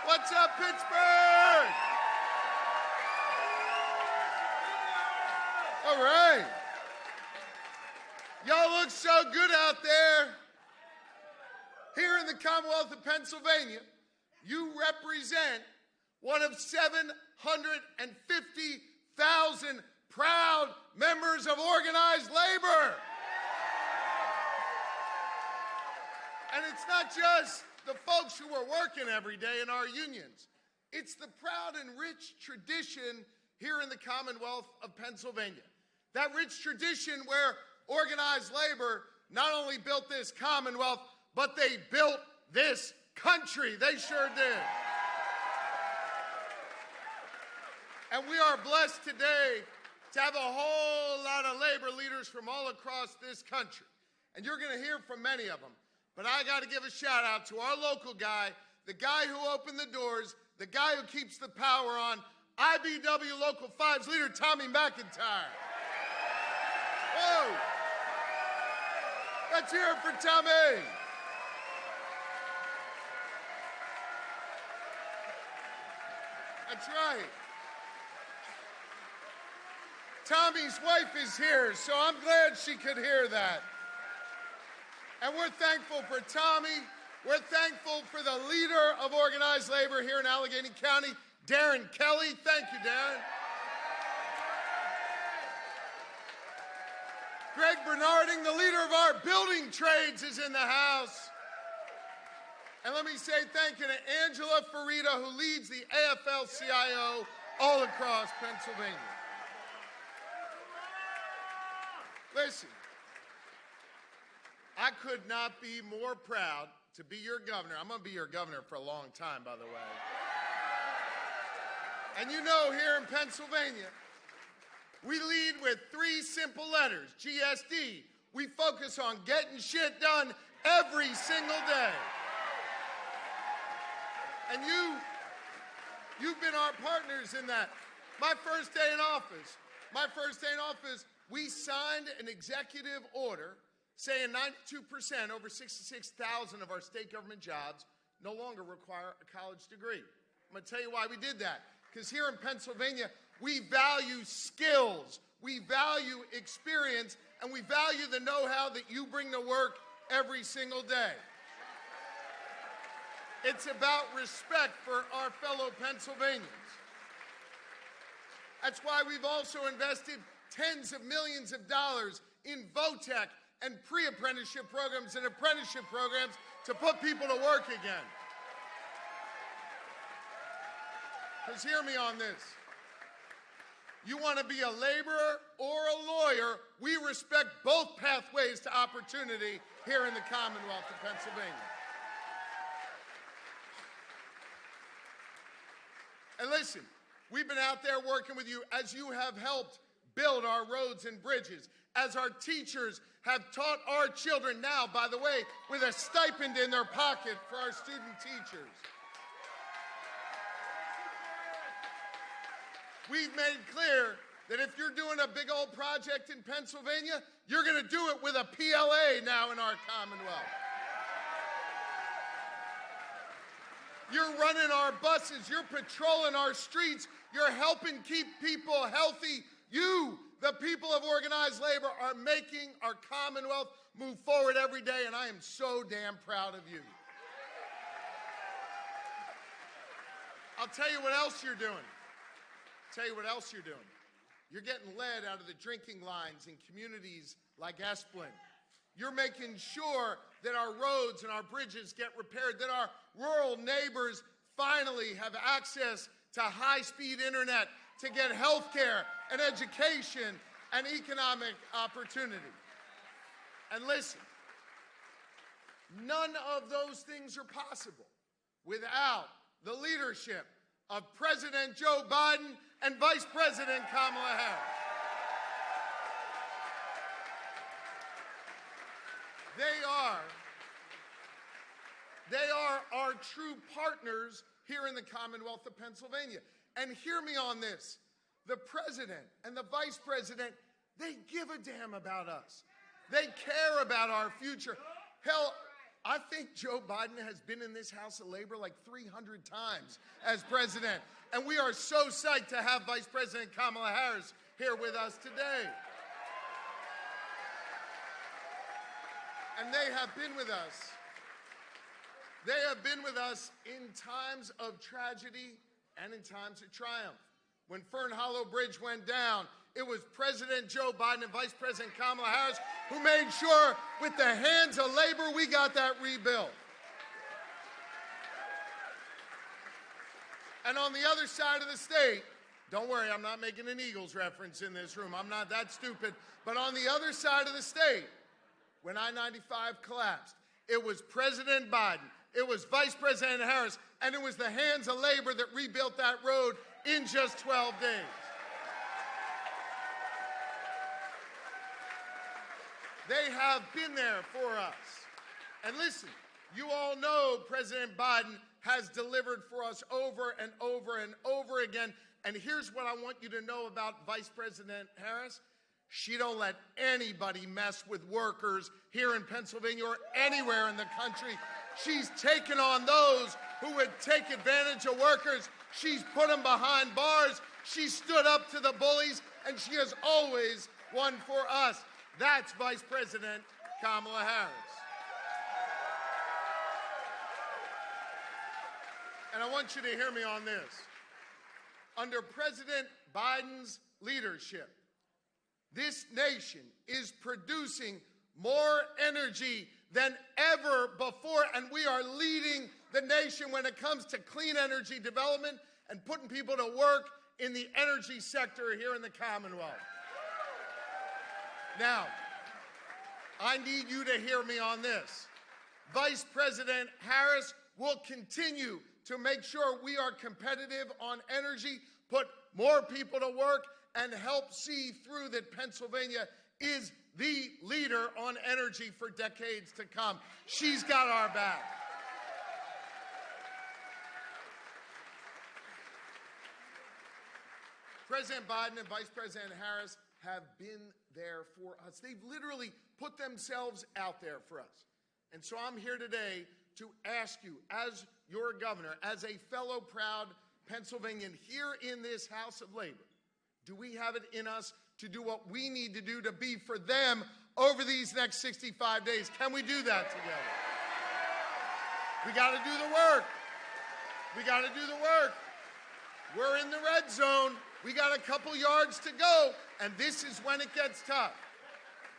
What's up, Pittsburgh? All right. Y'all look so good out there. Here in the Commonwealth of Pennsylvania, you represent one of 750,000 proud members of organized labor. And it's not just the folks who are working every day in our unions. It's the proud and rich tradition here in the Commonwealth of Pennsylvania. That rich tradition where organized labor not only built this Commonwealth, but they built this country. They sure did. And we are blessed today to have a whole lot of labor leaders from all across this country. And you're going to hear from many of them. But I got to give a shout out to our local guy, the guy who opened the doors, the guy who keeps the power on, IBW Local 5's leader, Tommy McIntyre. Whoa! Let's hear it for Tommy. That's right. Tommy's wife is here, so I'm glad she could hear that. And we're thankful for Tommy. We're thankful for the leader of organized labor here in Allegheny County, Darren Kelly. Thank you, Darren. Greg Bernarding, the leader of our building trades, is in the house. And let me say thank you to Angela Farida, who leads the AFL-CIO all across Pennsylvania. Listen, I could not be more proud to be your governor. I'm going to be your governor for a long time, by the way. And you know, here in Pennsylvania, we lead with 3 simple letters, GSD. We focus on getting shit done every single day. And you've been our partners in that. My first day in office, we signed an executive order saying 92%, over 66,000 of our state government jobs no longer require a college degree. I'm going to tell you why we did that. Because here in Pennsylvania, we value skills, we value experience, and we value the know-how that you bring to work every single day. It's about respect for our fellow Pennsylvanians. That's why we've also invested tens of millions of dollars in VOTEC and pre-apprenticeship programs and apprenticeship programs to put people to work again. Because hear me on this. You want to be a laborer or a lawyer, we respect both pathways to opportunity here in the Commonwealth of Pennsylvania. And listen, we've been out there working with you as you have helped build our roads and bridges, as our teachers have taught our children now, by the way, with a stipend in their pocket for our student teachers. We've made clear that if you're doing a big old project in Pennsylvania, you're going to do it with a PLA now in our Commonwealth. You're running our buses, you're patrolling our streets, you're helping keep people healthy. You, the people of organized labor, are making our Commonwealth move forward every day, and I am so damn proud of you. I'll tell you what else you're doing. You're getting lead out of the drinking lines in communities like Esplin. You're making sure that our roads and our bridges get repaired, that our rural neighbors finally have access to high-speed internet to get health care and education and economic opportunity. And listen, none of those things are possible without the leadership of President Joe Biden and Vice President Kamala Harris. They are our true partners here in the Commonwealth of Pennsylvania. And hear me on this. The president and the vice president, they give a damn about us. They care about our future. Hell, I think Joe Biden has been in this House of Labor like 300 times as president. And we are so psyched to have Vice President Kamala Harris here with us today. And they have been with us. They have been with us in times of tragedy and in times of triumph. When Fern Hollow Bridge went down, it was President Joe Biden and Vice President Kamala Harris who made sure with the hands of labor we got that rebuilt. And on the other side of the state, don't worry, I'm not making an Eagles reference in this room. I'm not that stupid. But on the other side of the state, when I-95 collapsed, it was President Biden, it was Vice President Harris, and it was the hands of labor that rebuilt that road in just 12 days. They have been there for us. And listen, you all know President Biden has delivered for us over and over and over again. And here's what I want you to know about Vice President Harris. She don't let anybody mess with workers here in Pennsylvania or anywhere in the country. She's taken on those who would take advantage of workers. She's put them behind bars. She stood up to the bullies, and she has always won for us. That's Vice President Kamala Harris. And I want you to hear me on this. Under President Biden's leadership, this nation is producing more energy than ever before, and we are leading the nation when it comes to clean energy development and putting people to work in the energy sector here in the Commonwealth. Now, I need you to hear me on this. Vice President Harris will continue to make sure we are competitive on energy, put more people to work, and help see through that Pennsylvania is the leader on energy for decades to come. She's got our back. President Biden and Vice President Harris have been there for us. They've literally put themselves out there for us. And so I'm here today to ask you, as your governor, as a fellow proud Pennsylvanian here in this House of Labor, do we have it in us to do what we need to do to be for them over these next 65 days? Can we do that together? We got to do the work. We got to do the work. We're in the red zone. We got a couple yards to go, and this is when it gets tough.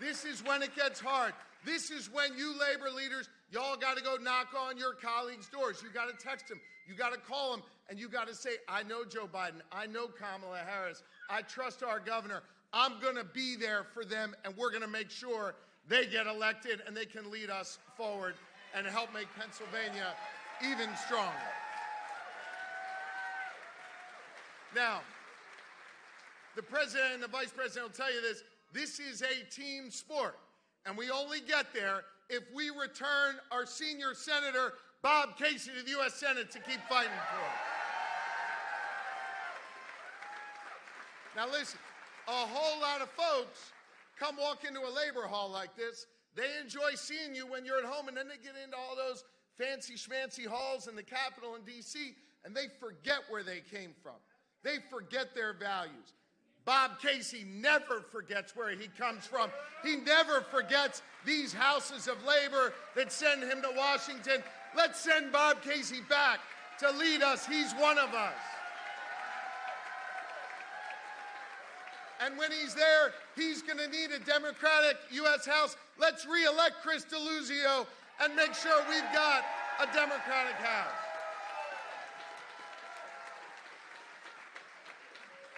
This is when it gets hard. This is when you labor leaders, y'all got to go knock on your colleagues' doors. You got to text them. You got to call them, and you got to say, I know Joe Biden. I know Kamala Harris. I trust our governor. I'm going to be there for them, and we're going to make sure they get elected and they can lead us forward and help make Pennsylvania even stronger. Now, the president and the vice president will tell you this. This is a team sport, and we only get there if we return our senior senator, Bob Casey, to the U.S. Senate to keep fighting for it. Now listen, a whole lot of folks come walk into a labor hall like this. They enjoy seeing you when you're at home, and then they get into all those fancy schmancy halls in the Capitol in D.C., and they forget where they came from. They forget their values. Bob Casey never forgets where he comes from. He never forgets these houses of labor that send him to Washington. Let's send Bob Casey back to lead us. He's one of us. And when he's there, he's going to need a Democratic U.S. House. Let's re-elect Chris Deluzio and make sure we've got a Democratic House.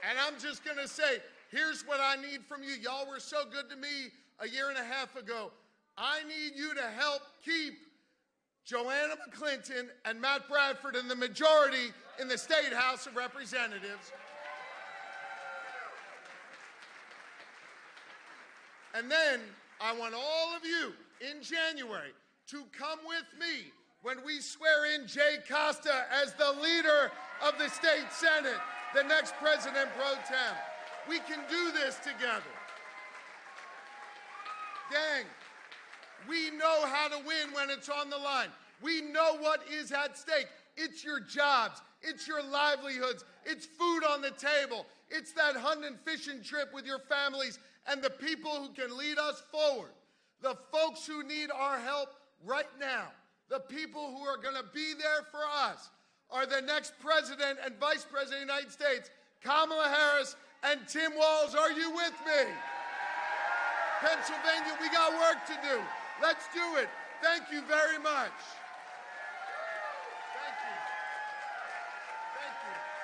And I'm just going to say, here's what I need from you. Y'all were so good to me a year and a half ago. I need you to help keep Joanna McClinton and Matt Bradford in the majority in the State House of Representatives. And then I want all of you in January to come with me when we swear in Jay Costa as the leader of the state Senate, the next president pro tem. We can do this together. Gang, We know how to win when it's on the line. We know what is at stake. It's your jobs. It's your livelihoods. It's food on the table. It's that hunt and fishing trip with your families and the people who can lead us forward. The folks who need our help right now, the people who are going to be there for us, are the next President and Vice President of the United States, Kamala Harris and Tim Walz. Are you with me? Pennsylvania, we got work to do. Let's do it. Thank you very much. Thank you. Thank you.